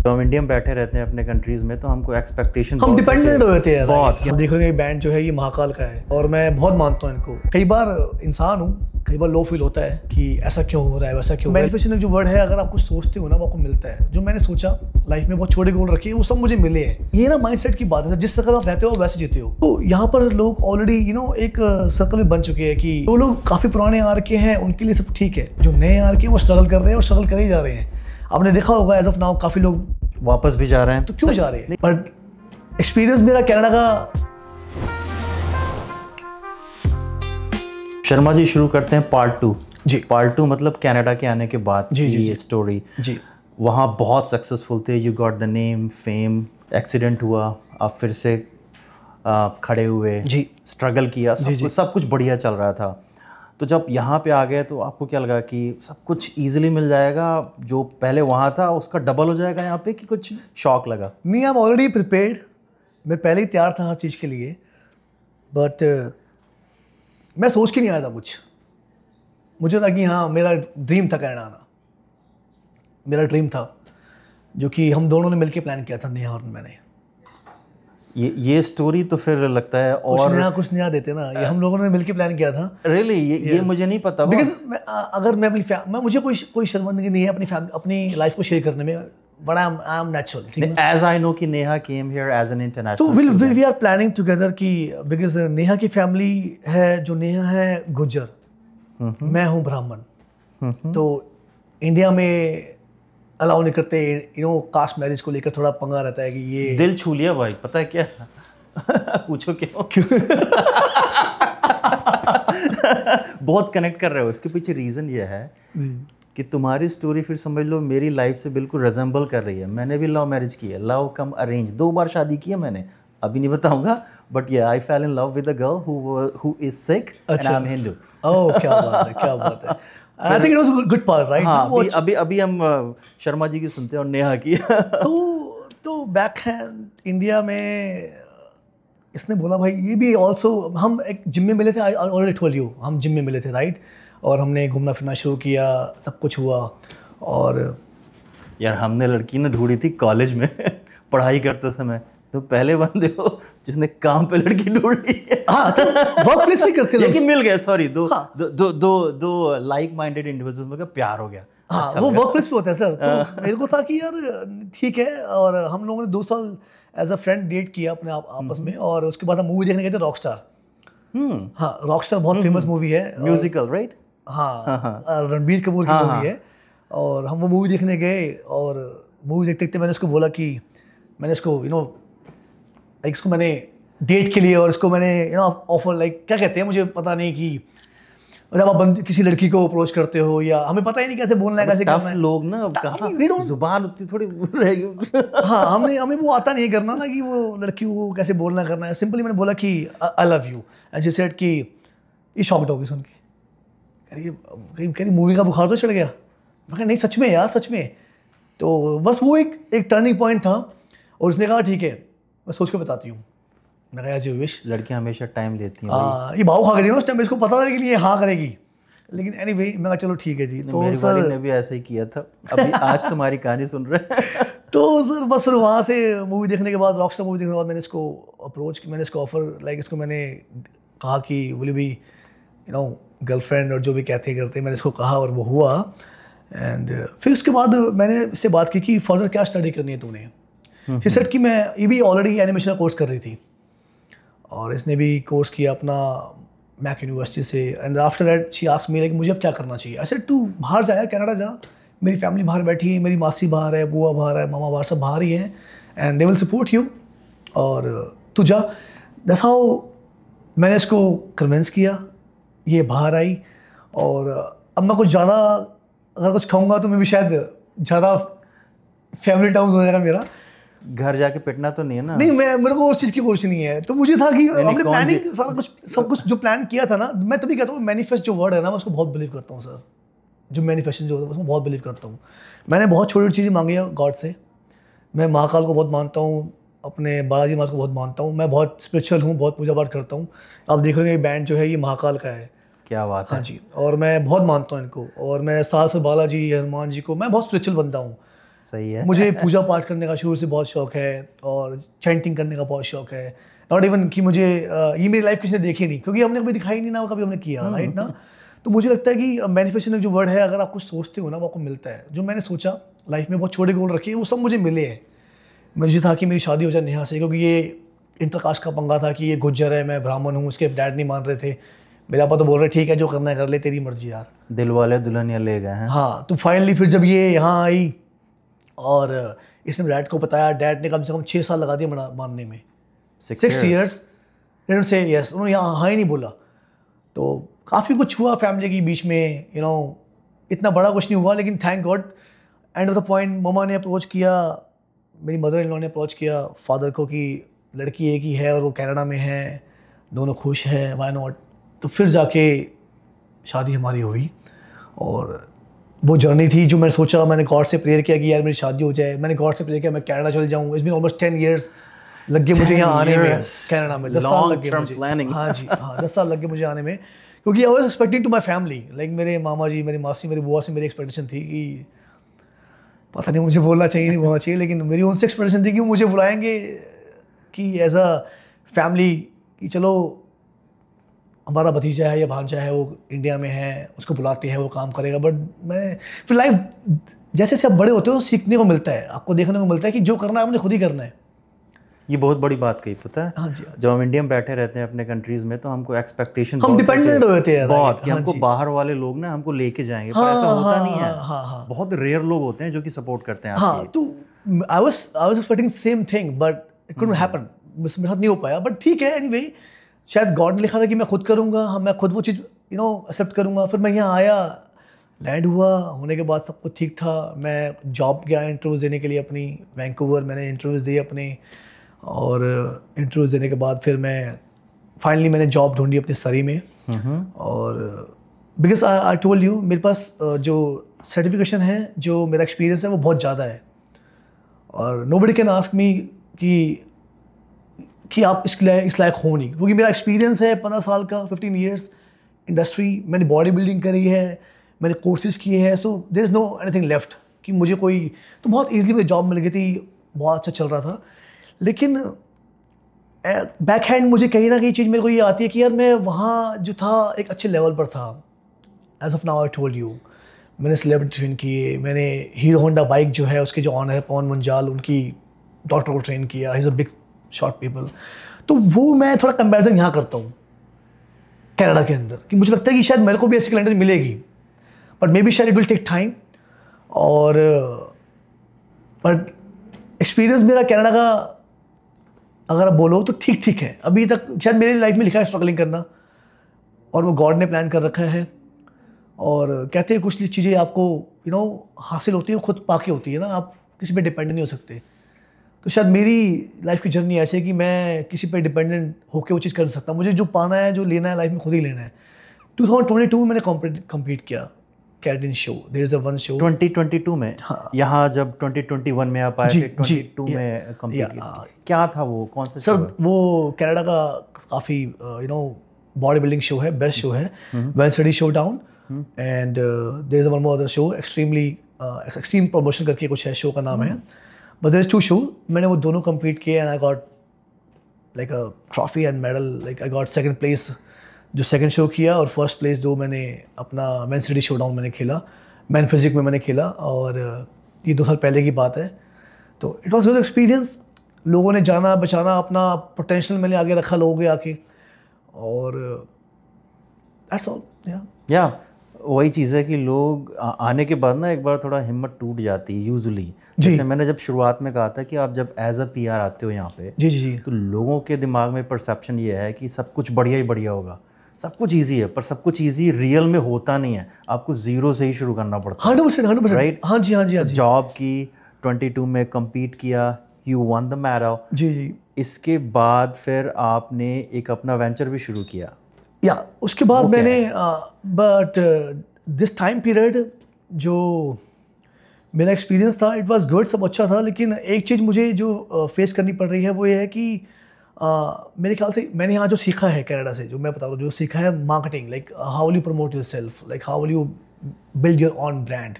हम इंडिया में बैठे रहते हैं अपने कंट्रीज में, तो हमको एक्सपेक्टेशन हम डिपेंडेंट होते हैं बहुत। हम देख रहे हैं बैंड जो है ये महाकाल का है और मैं बहुत मानता हूँ इनको। कई बार इंसान हूँ, कई बार लो फील होता है कि ऐसा क्यों हो रहा है, वैसा क्यों। मैनिफेस्टेशन जो वर्ड है, अगर आप कुछ सोचते हो ना वो आपको मिलता है। जो मैंने सोचा लाइफ में, बहुत छोटे गोल रखे, वो सब मुझे मिले हैं। ये ना माइंडसेट की बात है, जिस तरह आप रहते हो वैसे जीते हो। तो यहाँ पर लोग ऑलरेडी एक सर्कल में बन चुके हैं कि जो लोग काफी पुराने आर के हैं उनके लिए सब ठीक है, जो नए आर के वो स्ट्रगल कर रहे हैं और स्ट्रगल कर ही जा रहे हैं। आपने देखा होगा एज ऑफ नाउ काफी लोग वापस भी जा रहे हैं, तो क्यों जा रहे हैं। बट एक्सपीरियंस मेरा कनाडा का। शर्मा जी शुरू करते हैं पार्ट 2 जी। पार्ट 2 मतलब कनाडा के आने के बाद जी, की ये स्टोरी जी। वहाँ बहुत सक्सेसफुल थे, you got the name fame, accident हुआ, आप फिर से खड़े हुए, जी, स्ट्रगल किया, सब कुछ बढ़िया चल रहा था। तो जब यहाँ पे आ गए तो आपको क्या लगा कि सब कुछ इजीली मिल जाएगा, जो पहले वहाँ था उसका डबल हो जाएगा यहाँ पे, कि कुछ शॉक लगा? नहीं, आई एम ऑलरेडी प्रिपेयर्ड। मैं पहले ही तैयार था हर चीज़ के लिए। बट मैं सोच के नहीं आया था कुछ। मुझे था कि हाँ, मेरा ड्रीम था कनाडा आना, मेरा ड्रीम था, जो कि हम दोनों ने मिलके प्लान किया था, नेहा और मैंने। ये स्टोरी तो फिर लगता है और कुछ नया देते ना, ये हम लोगों ने मिलके प्लान किया था। रियली ये मुझे नहीं पता, बिकॉज अगर मैं अपनी मुझे कोई शर्मिंदगी नहीं है अपनी लाइफ को शेयर करने में, but I am natural. As I know कि Neha came here as an international, तो वी आर प्लानिंग टुगेदर कि बिकॉज नेहा की फैमिली है, जो नेहा है गुज्जर, मैं हूँ ब्राह्मण, तो इंडिया में अलाउ नहीं करते, कास्ट मैरिज को लेकर थोड़ा पंगा रहता है कि ये दिल छू लिया भाई, पता है क्या? पूछो क्यों? बहुत कनेक्ट कर रहे हो। इसके पीछे रीज़न ये है कि तुम्हारी स्टोरी फिर समझ लो मेरी लाइफ से बिल्कुल रिजेंबल कर रही है। मैंने भी लव मैरिज की है, लव कम अरेंज, 2 बार शादी की है मैंने, अभी नहीं बताऊंगा, बट ये I fell in love with a girl who is Sikh and I am Hindu. Oh, क्या बात है, क्या बात है। I think it was a good part, right? हाँ, अभी हम शर्मा जी की सुनते हैं और नेहा की। तो बैक है इंडिया में, इसने बोला भाई ये भी ऑल्सो, हम एक जिम में मिले थे, आई ऑलरेडी टोल्ड यू, हम जिम में मिले थे, राइट? और हमने घूमना फिरना शुरू किया, सब कुछ हुआ। और यार हमने लड़की ना ढूंढी थी कॉलेज में पढ़ाई करते समय, तो पहले बंदे हो जिसने काम पे लड़की ढूंढ ली है। हाँ, तो वर्क प्लेस भी करते लेकिन मिल गए, सॉरी, दो लाइक माइंडेड इंडिविजुअल्स का प्यार हो गया। हाँ, अच्छा वो वर्क प्लेस पे होता है सर। तो मेरे को था कि यार ठीक है, और हम लोगों ने 2 साल एज अ फ्रेंड डेट किया अपने आपस में, और उसके बाद हम मूवी देखने गए थे रॉकस्टार। हाँ, रॉकस्टार बहुत फेमस मूवी है, म्यूजिकल, राइट? हाँ, रणबीर कपूर की मूवी है। और हम वो मूवी देखने गए, और मूवी देखते देखते मैंने उसको बोला कि मैंने इसको इसको मैंने डेट के लिए, और इसको मैंने ऑफर, लाइक क्या कहते हैं, मुझे पता नहीं, कि जब आप किसी लड़की को अप्रोच करते हो, या हमें पता ही नहीं कैसे बोलना है, कैसे करना है। लोग ना कहाँ जुबान उतनी थोड़ी रहेगी। हाँ, हमें वो आता नहीं करना ना, कि वो लड़की को कैसे बोलना करना है। सिंपली मैंने बोला कि I love you, and she said कि ये शॉक्ड हो गई सुन के, कह रही मूवी का बुखार तो चढ़ गया। मैं कहा नहीं, सच में यार, सच में। तो बस वो एक टर्निंग पॉइंट था, और उसने कहा ठीक है, मैं सोच के बताती हूँ। मैं कहा एज यू विश। लड़कियां हमेशा टाइम लेती हैं। ये भाव खा गई ना उस टाइम, इसको पता था कि ये हाँ करेगी, लेकिन एनीवे मैं कहा चलो ठीक है जी। तो मेरी सर ने भी ऐसा ही किया था, अभी आज तुम्हारी कहानी सुन रहे हैं। तो सर बस फिर वहाँ से मूवी देखने के बाद, रॉकस्टार मूवी देखने के बाद, मैंने इसको अप्रोच की, मैंने इसको ऑफर, लाइक इसको मैंने कहा कि विल बी गर्लफ्रेंड, और जो भी कहते करते, मैंने इसको कहा, और वो हुआ। एंड फिर उसके बाद मैंने इससे बात की कि फर्दर क्या स्टडी करनी है तूने। शी सेड कि मैं ये भी ऑलरेडी एनिमेशन का कोर्स कर रही थी, और इसने भी कोर्स किया अपना मैक यूनिवर्सिटी से। And after that she asked me like मुझे अब क्या करना चाहिए। आई सेड तू बाहर जा, कनाडा जा, मेरी फैमिली बाहर बैठी है, मेरी मासी बाहर है, बुआ बाहर है, मामा बाहर, सब बाहर ही हैं, and they will support you, और तू जा। दैट्स हाउ मैंने इसको कन्विंस किया, ये बाहर आई। और अब मैं कुछ ज़्यादा अगर कुछ खाऊंगा तो मैं भी शायद ज़्यादा फैमिली टाउन हो जाएगा मेरा। घर जाके पिटना तो नहीं है ना? नहीं, मेरे को उस चीज़ की कोशिश नहीं है। तो मुझे था कि हमने प्लानिंग सारा कुछ, सब कुछ जो प्लान किया था ना, मैं तभी कहता हूँ मैनिफेस्ट जो वर्ड है ना, मैं उसको बहुत बिलीव करता हूँ सर। जो मैनिफेस्टेशन जो होता है उसमें बहुत बिलीव करता हूँ। मैंने बहुत छोटी छोटी चीज़ें मांगी है गॉड से। मैं महाकाल को बहुत मानता हूँ, अपने बालाजी महाराज को बहुत मानता हूँ, मैं बहुत स्पिरिचुअल हूँ, बहुत पूजा पाठ करता हूँ। आप देख रहे हो ये बैंड जो है ये महाकाल का है। क्या बात है। हाँ जी, और मैं बहुत मानता हूँ इनको, और मैं सास बालाजी, हनुमान जी को, मैं बहुत स्पिरिचुअल बनता हूँ। सही है। मुझे पूजा पाठ करने का शुरू से बहुत शौक है और चैंटिंग करने का बहुत शौक है। नॉट इवन कि मुझे ये मेरी लाइफ किसी ने देखी नहीं, क्योंकि हमने कभी दिखाई नहीं ना, कभी हमने किया, राइट ना। तो मुझे लगता है कि मैनिफेस्टेशन जो वर्ड है, अगर आप कुछ सोचते हो ना वो आपको मिलता है। जो मैंने सोचा लाइफ में, बहुत छोटे गोल रखे, वो सब मुझे मिले हैं। मुझे था कि मेरी शादी हो जाए नेहा से, क्योंकि ये इंटरकास्ट का पंगा था कि ये गुज्जर है, मैं ब्राह्मण हूँ। उसके डैड नहीं मान रहे थे, मेरे पापा तो बोल रहे ठीक है जो करना है कर ले, तेरी मर्जी यार। दिल वाले दुल्हनिया ले गए हैं। हाँ, तो फाइनली फिर जब ये यहाँ आई और इसने डैड को बताया, डैड ने कम से कम 6 साल लगा दिए मानने में। 6 years से यस, उन्होंने यहाँ हाँ ही नहीं बोला। तो काफ़ी कुछ हुआ फैमिली के बीच में, यू नो, इतना बड़ा कुछ नहीं हुआ, लेकिन thank God end of the point mama ने अप्रोच किया, मेरी मदर इन लॉ ने अप्रोच किया फादर को कि लड़की एक ही है और वो कनाडा में है, दोनों खुश हैं, व्हाई नॉट। तो फिर जाके शादी हमारी हुई। और वो जर्नी थी जो मैंने सोचा, मैंने गॉड से प्रेयर किया कि यार मेरी शादी हो जाए। मैंने गॉड से प्रेयर किया मैं कनाडा चल जाऊँ। इट्स बीन ऑलमोस्ट 10 years लग गए मुझे यहाँ आने में, कनाडा में 10 साल लग गए मुझे। हाँ जी, हाँ 10 साल लग गए मुझे आने में, क्योंकि I was expecting to my family, like मेरे मामा जी, मेरी मासी, मेरी बुआ से मेरी एक्सपेक्टेशन थी कि पता नहीं मुझे बोलना चाहिए नहीं बोलना चाहिए, लेकिन मेरी उनसे एक्सपेक्टेशन थी कि वो मुझे बुलाएंगे कि एज अ फैमिली, कि चलो हमारा भतीजा है या भांजा है वो इंडिया में है, उसको बुलाते हैं, वो काम करेगा। बट मैं फिर लाइफ जैसे जैसे आप बड़े होते हो सीखने को मिलता है, आपको देखने को मिलता है कि जो करना है आपने खुद ही करना है। ये बहुत बड़ी बात कही, पता है। हाँ जी, जब हम इंडिया में बैठे रहते हैं अपने कंट्रीज में, तो हमको एक्सपेक्टेशन हम डिपेंडेंट होते हैं बहुत कि हमको बाहर वाले लोग ना हमको लेके जाएंगे, पर ऐसा होता नहीं है। हाँ, बहुत रेयर लोग होते हैं जो कि सपोर्ट करते हैं। हाँ, तो आई was expecting same thing but it couldn't happen, मेरे साथ नहीं हो पाया। बट ठीक है, एनीवे, शायद गॉड ने लिखा था कि मैं खुद करूँगा, मैं खुद वो चीज़ एक्सेप्ट करूँगा। फिर मैं यहाँ आया, लैंड हुआ, होने के बाद सब कुछ ठीक था। मैं जॉब गया इंटरव्यूज़ देने के लिए अपनी, वैंकूवर मैंने इंटरव्यूज़ दिए अपने, और इंटरव्यूज़ देने के बाद फिर मैं फाइनली मैंने जॉब ढूंढी अपने सरी में। और बिकॉज आई टोल्ड यू, मेरे पास जो सर्टिफिकेशन है, जो मेरा एक्सपीरियंस है वो बहुत ज़्यादा है। और नोबडी कैन आस्क मी कि आप इस लायक हो नहीं, क्योंकि मेरा एक्सपीरियंस है 15 साल का, 15 years इंडस्ट्री, मैंने बॉडी बिल्डिंग करी है, मैंने कोर्सेज किए हैं। So there is no anything left कि मुझे कोई, तो बहुत ईजिली मुझे जॉब मिल गई थी, बहुत अच्छा चल रहा था। लेकिन बैक हैंड मुझे कहीं ना कहीं चीज़ मेरे को ये आती है कि यार मैं वहाँ जो था एक अच्छे लेवल पर था। As of now I told you, मैंने सेलिब्रिटी ट्रेन किए, मैंने हीरो होंडा बाइक जो है उसके जो ऑनर है पवन मुंजाल, उनकी डॉक्टर को ट्रेन किया, he is a big shot people. तो वो मैं थोड़ा कंपैरिजन यहाँ करता हूँ कनाडा के अंदर, कि मुझे लगता है कि शायद मेरे को भी ऐसी क्लाइंट मिलेगी, बट मे बी शायद इट विल टेक टाइम। और बट एक्सपीरियंस मेरा कनाडा का अगर आप बोलो तो ठीक ठीक है। अभी तक शायद मेरी लाइफ में लिखा है स्ट्रगलिंग करना, और वो गॉड ने प्लान कर रखा है। और कहते हैं कुछ चीज़ें आपको हासिल होती है, खुद पाके होती है ना, आप किसी पे डिपेंड नहीं हो सकते। तो शायद मेरी लाइफ की जर्नी ऐसे है कि मैं किसी पे डिपेंडेंट होकर वो चीज़ कर सकता हूँ। मुझे जो पाना है, जो लेना है लाइफ में, खुद ही लेना है। 2022 में मैंने कम्पीट किया कैरेटिन show, there is a one show 2022 में। हाँ। यहाँ जब 2021 में आप आए, जी, फिर 22 जी, में कम्पीट किया, क्या था वो, कौन सा सर? वो कनाडा का काफ़ी बॉडी बिल्डिंग शो है, बेस्ट शो है, well study show down. And there is one more other show, extreme promotion करके कुछ है, शो का नाम है। बट देयर इज 2 शो, मैंने वो दोनों कम्पीट किए and I got like a trophy and medal. Like I got 2nd place जो 2nd शो किया, और 1st प्लेस जो मैंने अपना मेन सिटी शो डाउन मैंने खेला, मैन फिजिक में मैंने खेला। और ये 2 साल पहले की बात है। तो इट वॉज गुड एक्सपीरियंस। लोगों ने जाना बचाना, अपना पोटेंशियल मैंने आगे रखा लोगों के आके, और दैट्स ऑल। या वही चीज़ है कि लोग आने के बाद ना एक बार थोड़ा हिम्मत टूट जाती है यूजुअली। जैसे मैंने जब शुरुआत में कहा था कि आप जब एज अ PR आते हो यहाँ पे, जी जी जी, तो लोगों के दिमाग में परसेप्शन ये है कि सब कुछ बढ़िया ही बढ़िया होगा, सब कुछ ईजी है, पर सब कुछ ईजी रियल में होता नहीं है। आपको जीरो से ही शुरू करना पड़ता है। 100%, राइट। हाँ जी, हाँ जी, हाँ जी। जॉब की 22 में कम्पीट किया, यू वन द मैडल। जी जी। इसके बाद फिर आपने एक अपना वेंचर भी शुरू किया। या उसके बाद मैंने बट दिस टाइम पीरियड जो मेरा एक्सपीरियंस था, इट वाज गुड, सब अच्छा था। लेकिन एक चीज़ मुझे जो फेस करनी पड़ रही है वो ये है कि मेरे ख्याल से मैंने यहाँ जो सीखा है कनाडा से, जो मैं बता रहा हूँ, जो सीखा है marketing, like how will you promote your self, like how will you build your on brand,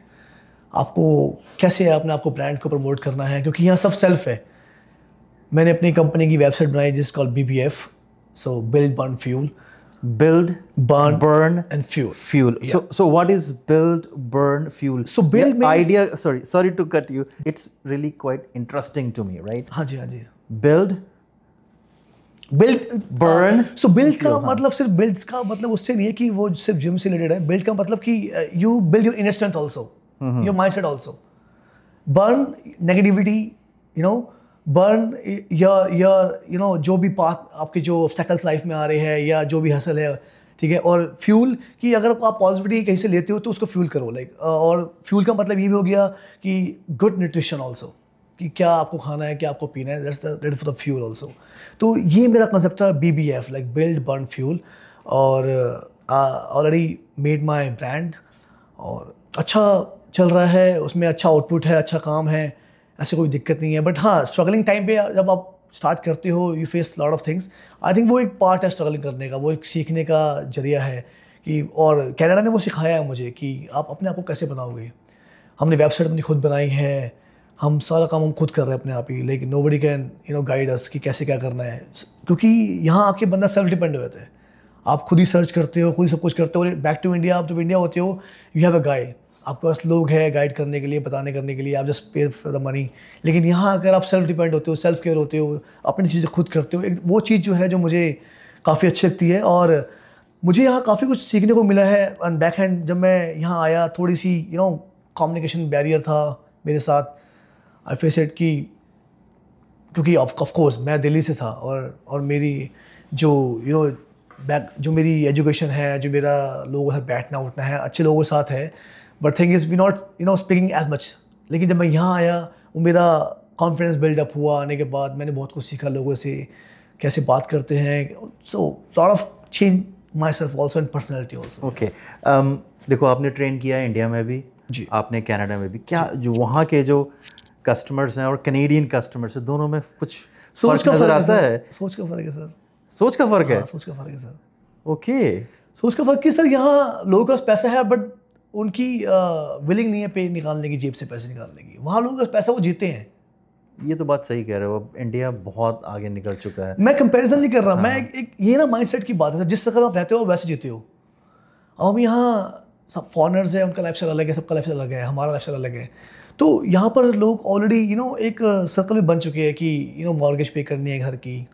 आपको कैसे अपने आपको ब्रांड को प्रमोट करना है, क्योंकि यहाँ सब सेल्फ है। मैंने अपनी कंपनी की वेबसाइट बनाई जिस call BBF, so build burn fuel. Build, burn, and fuel. Fuel. So what is build, burn, fuel? So build The means idea. Sorry to cut you. It's really quite interesting to me, right? हाँ जी। Build, burn. So build का मतलब सिर्फ builds का मतलब उससे नहीं है कि वो सिर्फ जिम से रिलेटेड है। build का मतलब कि you build your inner strength also, your mindset also. burn negativity, you know, burn your जो भी पाथ आपके जो ऑब्स्टेकल्स लाइफ में आ रहे हैं या जो भी हसल है, ठीक है। और फ्यूल कि अगर आप पॉजिटिविटी कहीं से लेते हो तो उसको फ्यूल करो, लाइक। और फ्यूल का मतलब ये भी हो गया कि गुड न्यूट्रिशन ऑल्सो, कि क्या आपको खाना है, क्या आपको पीना है, that's ready for the fuel also. तो ये मेरा कंसेप्ट था BBF, like build burn fuel. और ऑलरेडी मेड माई ब्रांड और अच्छा चल रहा है, उसमें अच्छा आउटपुट है, अच्छा काम है, ऐसे कोई दिक्कत नहीं है। बट हाँ, स्ट्रगलिंग टाइम पे जब आप स्टार्ट करते हो you face lot of things. I think वो एक पार्ट है स्ट्रगलिंग करने का, वो एक सीखने का जरिया है कि, और कनाडा ने वो सिखाया है मुझे कि आप अपने आप को कैसे बनाओगे। हमने वेबसाइट अपनी खुद बनाई है, हम सारा काम हम खुद कर रहे हैं अपने आप ही, लेकिन नोबडी कैन गाइड अस कि कैसे क्या करना है। क्योंकि यहाँ आके बंदा सेल्फ डिपेंड हो जाता है, आप खुद ही सर्च करते हो, खुद ही सब कुछ करते हो। और बैक टू इंडिया, आप जब इंडिया होते हो यू हैव अ गाइड, आपके पास लोग हैं गाइड करने के लिए, बताने करने के लिए, आप जस्ट पे फॉर द मनी। लेकिन यहाँ अगर आप सेल्फ डिपेंड होते हो, सेल्फ केयर होते हो, अपनी चीज़ें खुद करते हो, एक वो चीज़ जो है जो मुझे काफ़ी अच्छी लगती है। और मुझे यहाँ काफ़ी कुछ सीखने को मिला है। एंड बैक हैंड जब मैं यहाँ आया, थोड़ी सी कम्युनिकेशन बैरियर था मेरे साथ। आई फेस इट कि क्योंकि ऑफ कोर्स मैं दिल्ली से था और मेरी जो जो मेरी एजुकेशन है, जो मेरा लोगों के साथ बैठना उठना है, अच्छे लोगों के साथ है। But thing is we not speaking as much. लेकिन जब मैं यहाँ आया, वो मेरा कॉन्फिडेंस बिल्डअप हुआ। आने के बाद मैंने बहुत कुछ सीखा, लोगों से कैसे बात करते हैं। So lot of change my self also and personality also. Okay, देखो आपने ट्रेन किया है इंडिया में भी जी, आपने कनाडा में भी। क्या जो वहाँ के जो कस्टमर्स हैं और कैनेडियन कस्टमर्स हैं, दोनों में कुछ सोच का नज़र आता है? सोच का फ़र्क है सर। सोच का फ़र्क है? सोच का फ़र्क है सर। ओके, सोच का फ़र्क कि सर यहाँ लोगों के पास पैसा है बट उनकी विलिंग नहीं है पे निकालने की, जेब से पैसे निकालने की। वहाँ लोगों के पास पैसा, वो जीते हैं। ये तो बात सही कह रहे हो। अब इंडिया बहुत आगे निकल चुका है। मैं कंपैरिजन नहीं कर रहा। मैं एक ये ना माइंडसेट की बात है, जिस तरह आप रहते हो वैसे जीते हो। अब हम यहाँ सब फॉरेनर्स हैं, उनका लाइफस्टाइल अलग है, सबका लाइफस्टाइल अलग है, हमारा लाइफस्टाइल अलग है। तो यहाँ पर लोग ऑलरेडी एक सर्कल में बन चुके हैं कि मॉर्गेज पे करनी है घर की।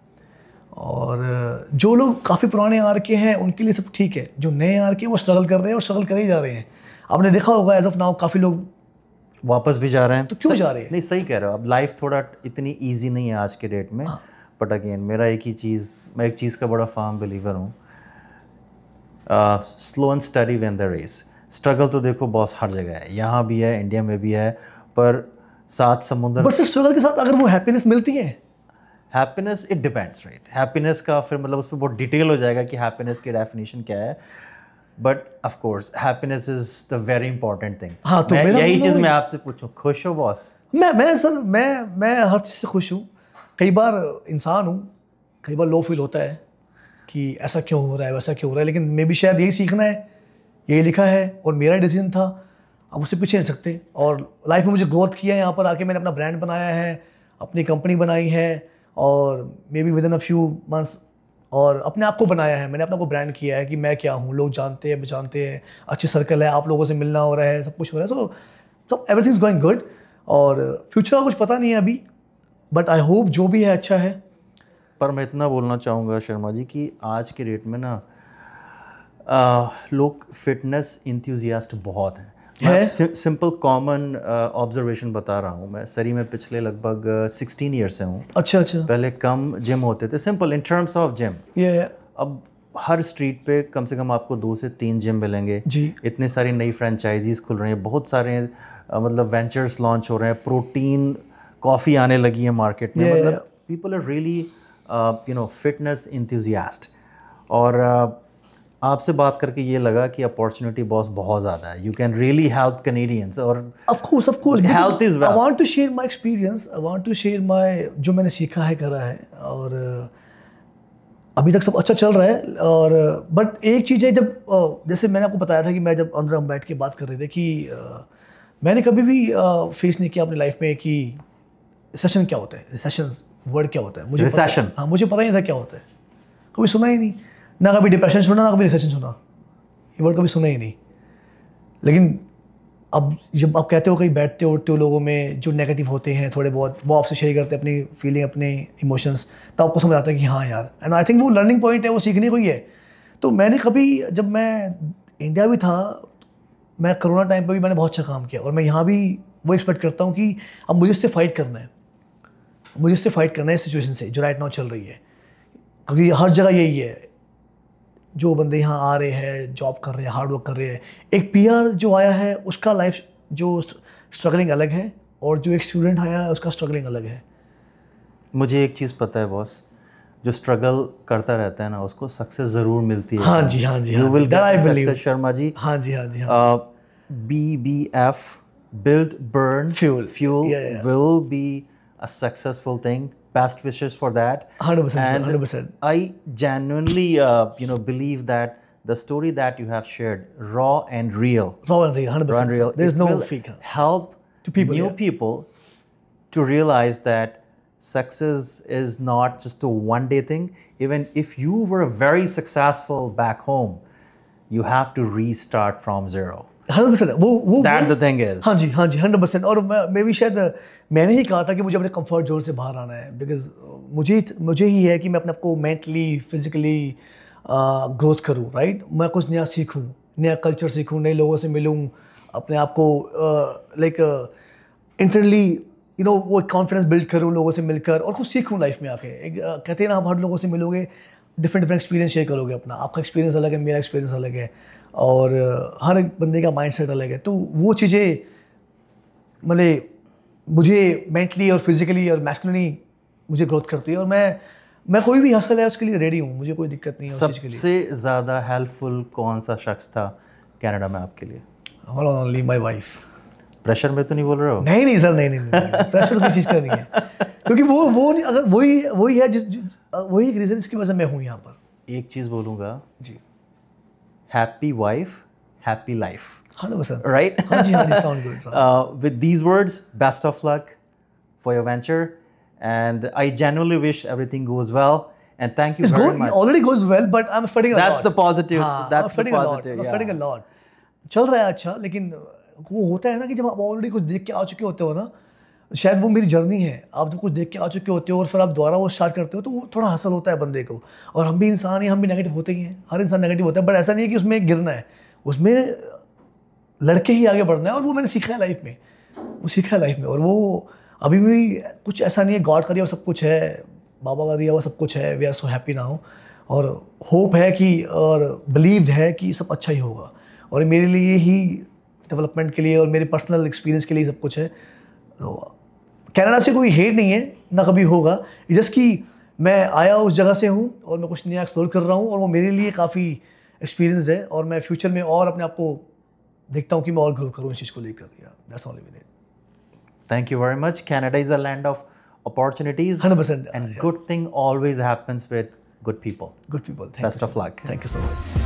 और जो लोग काफ़ी पुराने आर के हैं उनके लिए सब ठीक है, जो नए आर के वो स्ट्रगल कर रहे हैं और स्ट्रगल कर ही जा रहे हैं। आपने देखा होगा एज ऑफ नाउ काफ़ी लोग वापस भी जा रहे हैं। तो क्यों जा रहे हैं? नहीं, सही कह रहे हो। अब लाइफ थोड़ा इतनी ईजी नहीं है आज के डेट में। बट अगेन मेरा एक ही चीज़, मैं एक चीज़ का बड़ा फार्म बिलीवर हूँ, slow and steady win the race. Struggle तो देखो बॉस हर जगह है, यहाँ भी है, इंडिया में भी है, पर सात समुंदर। बट स्ट्रगल के साथ अगर वो हैप्पीनेस मिलती है, happiness it depends, right. Happiness का फिर मतलब उस पर बहुत डिटेल हो जाएगा कि हैप्पीनेस की डेफिनेशन क्या है। But of course happiness is the very important thing. हाँ, तो यही चीज़ मैं आपसे पूछूं, खुश हो बॉस? मैं सर मैं हर चीज़ से खुश हूँ। कई बार इंसान हूँ, कई बार लो फील होता है कि ऐसा क्यों हो रहा है, वैसा क्यों हो रहा है। लेकिन मे भी शायद यही सीखना है, यही लिखा है और मेरा डिसीजन था। अब उससे पीछे नहीं सकते। और लाइफ में मुझे ग्रोथ किया है, यहाँ पर आके मैंने अपना ब्रांड बनाया है, अपनी कंपनी बनाई है, और may be with in a few months और अपने आप को बनाया है। मैंने अपने को ब्रांड किया है कि मैं क्या हूँ, लोग जानते हैं, जानते हैं, अच्छी सर्कल है, आप लोगों से मिलना हो रहा है, सब कुछ हो रहा है। So everything is going good. और फ्यूचर का कुछ पता नहीं है अभी, बट आई होप जो भी है अच्छा है। पर मैं इतना बोलना चाहूँगा शर्मा जी कि आज के डेट में ना लोग फिटनेस इंथुजियास्ट बहुत हैं। सिंपल कॉमन ऑब्जर्वेशन बता रहा हूँ मैं। सरी में पिछले लगभग 16 ईयर्स से हूँ। अच्छा। पहले कम जिम होते थे, simple in terms of gym. अब हर स्ट्रीट पे कम से कम आपको 2 से 3 जिम मिलेंगे जी। इतने सारी नई फ्रेंचाइजीज खुल रही हैं, बहुत सारे मतलब वेंचर्स लॉन्च हो रहे हैं, प्रोटीन कॉफ़ी आने लगी है मार्केट में। मतलब people are really fitness enthusiast. और आपसे बात करके ये लगा कि अपॉर्चुनिटी बहुत ज़्यादा है। You can really help Canadians. और of course health is wealth. I want to share my experience, I want to share my जो मैंने सीखा है, करा है, और अभी तक सब अच्छा चल रहा है। और बट एक चीज़ है, जब जैसे मैंने आपको बताया था कि मैं जब अंदर हम बैठ के बात कर रहे थे कि मैंने कभी भी फेस नहीं किया अपनी लाइफ में कि रिसेशन क्या होता है, रिसेशन वर्ड क्या होता है, मुझे Recession? हाँ, मुझे पता ही नहीं था क्या होता है, कभी सुना ही नहीं, ना कभी डिप्रेशन सुना ना कभी रिसेशन सुना, ये वर्ड कभी सुना ही नहीं। लेकिन अब जब आप कहते हो कहीं बैठते उठते हो लोगों में जो नेगेटिव होते हैं थोड़े बहुत, वो आपसे शेयर करते हैं अपनी फीलिंग अपने इमोशंस, तब आपको समझ आता है कि हाँ यार, एंड आई थिंक वो लर्निंग पॉइंट है, वो सीखने को ही है। तो मैंने कभी, जब मैं इंडिया भी था, मैं कोरोना टाइम पर भी मैंने बहुत अच्छा काम किया, और मैं यहाँ भी वो एक्सपेक्ट करता हूँ कि अब मुझे इससे फाइट करना है, मुझे इससे फाइट करना है इस सिचुएशन से जो राइट नाउ चल रही है, क्योंकि हर जगह यही है, जो बंदे यहाँ आ रहे हैं, जॉब कर रहे हैं, हार्ड वर्क कर रहे हैं, एक पीआर जो आया है उसका लाइफ जो स्ट्रगलिंग अलग है, और जो एक स्टूडेंट आया है उसका स्ट्रगलिंग अलग है। मुझे एक चीज़ पता है बॉस, जो स्ट्रगल करता रहता है ना उसको सक्सेस ज़रूर मिलती है। हाँ जी, हाँ जी, you will That I get believe. Success Sharma ji. हाँ जी, हाँ जी, हाँ। BBF, build, burn, Fuel. fuel Yeah. will be a successful thing. Best wishes for that. 100%, And 100%. I genuinely, believe that the story that you have shared, raw and real, Raw and real, 100%. raw and real, There's it no will fake. help To people, new yeah. people to realize that success is not just a one-day thing. Even if you were very successful back home, you have to restart from zero. 100%. वो That the thing is. हाँ जी, हाँ जी, 100%। और मैं भी शायद मैंने ही कहा था कि मुझे अपने कंफर्ट जोन से बाहर आना है, बिकॉज मुझे ही है कि मैं अपने आप को मेंटली फिजिकली ग्रोथ करूँ, राइट। मैं कुछ नया सीखूँ, नया कल्चर सीखूँ, नए लोगों से मिलूँ, अपने आप को लाइक इंटरनली वो कॉन्फिडेंस बिल्ड करूँ लोगों से मिलकर, और कुछ सीखूँ लाइफ में आके। एक कहते हैं ना, आप हर लोगों से मिलोगे, डिफरेंट एक्सपीरियंस शेयर करोगे अपना, आपका एक्सपीरियंस अलग है, मेरा एक्सपीरियंस अलग है, और हर एक बंदे का माइंडसेट अलग है। तो वो चीज़ें मतलब मुझे मेंटली और फिजिकली और मैस्कुलिनली मुझे ग्रोथ करती है, और मैं कोई भी हसल है उसके लिए रेडी हूँ, मुझे कोई दिक्कत नहीं है उस चीज़ के लिए। सबसे ज़्यादा हेल्पफुल कौन सा शख्स था कनाडा में आपके लिए? Only my wife. प्रेशर में तो नहीं बोल रहे हो? नहीं सर, नहीं प्रेशर किसी चीज़ का नहीं है, क्योंकि वो नहीं, अगर वही है वही एक रीज़न इसकी वजह से मैं हूँ यहाँ पर। एक चीज़ बोलूँगा जी, happy wife happy life, 100%, right? हाँ जी, sound good. With these words, best of luck for your venture, and I genuinely wish everything goes well, and thank you very much. It already goes well, but I'm expecting a lot. That's the positive. हाँ, That's the I'm positive. expecting a Yeah. lot. चल रहा है अच्छा, लेकिन वो होता है ना कि जब आप ऑलरेडी कुछ देख के आ चुके होते हो ना, शायद वो मेरी जर्नी है, आप जब कुछ देख के आ चुके होते हो और फिर आप दोबारा वो स्टार्ट करते हो, तो वो थोड़ा हसल होता है बंदे को। और हम भी इंसान हैं, हम भी नेगेटिव होते ही हैं, हर इंसान नेगेटिव होता है, बट ऐसा नहीं है कि उसमें गिरना है, उसमें लड़के ही आगे बढ़ना है। और वो मैंने सीखा है लाइफ में, वो सीखा है लाइफ में, और वो अभी भी कुछ ऐसा नहीं है, गॉड का दिया हुआ सब कुछ है, बाबा का दिया हुआ सब कुछ है, we are so happy now, और होप है कि, और बिलीव्ड है कि सब अच्छा ही होगा, और मेरे लिए ही डेवलपमेंट के लिए और मेरे पर्सनल एक्सपीरियंस के लिए सब कुछ है। तो कनाडा से कोई हेट नहीं है, ना कभी होगा, जस्ट कि मैं आया उस जगह से हूँ और मैं कुछ नया एक्सप्लोर कर रहा हूँ, और वो मेरे लिए काफ़ी एक्सपीरियंस है, और मैं फ्यूचर में और अपने आप को देखता हूँ कि मैं और ग्रो करूँ इस चीज़ को लेकर। That's only we need. Thank you very much. Canada is a land of opportunities, 100%, and good thing always happens with good people. Good people. Best of luck. Thank you so much.